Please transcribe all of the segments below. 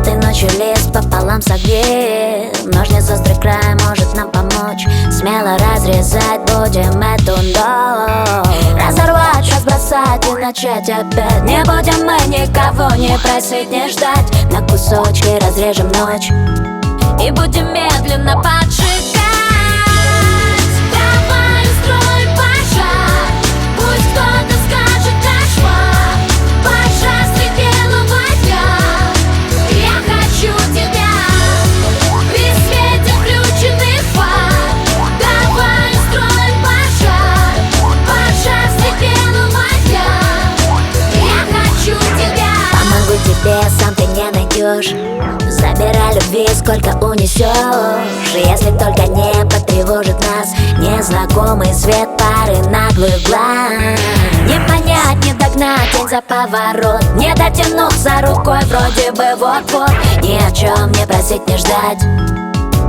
Этой ночью лист пополам согни. Ножницы острый край может нам помочь. Смело разрезать будем эту ночь. Разорвать, разбросать и начать опять. Не будем мы никого не просить, не ждать. На кусочки разрежем ночь и будем медленно поджигать. Давай устроим пожар. Пусть кто-то скажет наш флаг. Пожар среди белого дня. Я хочу тебя. При свете включенных фар. Давай устроим пожар. Пожар среди белого дня. Я хочу тебя. Помогу тебе, сам ты не найдешь. Забирай любви, сколько унесешь. Если только не потревожит нас незнакомый свет пары наглых глаз. Не понять, не догнать, тень за поворот. Не дотянуться рукой, вроде бы вот-вот. Ни о чем не просить, не ждать,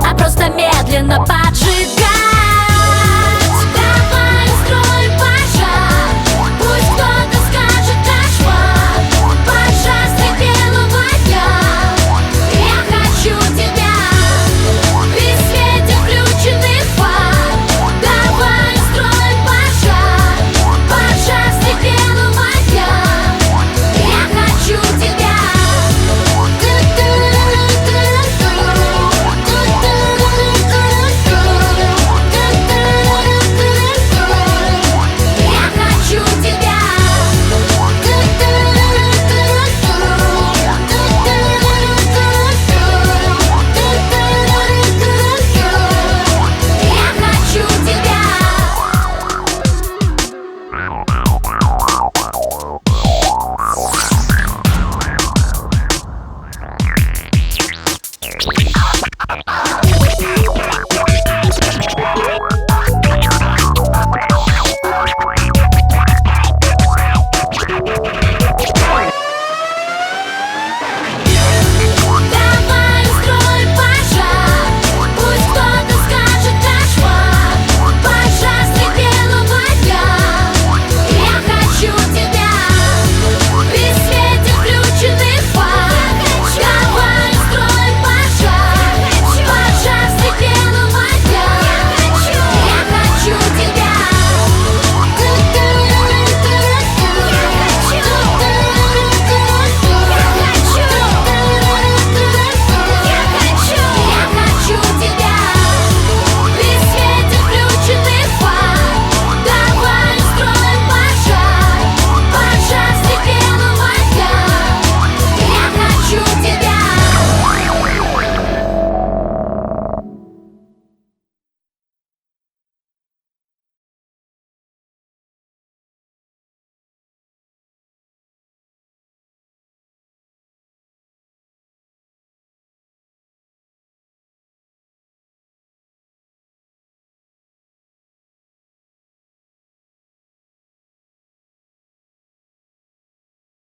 а просто медленно поджигать.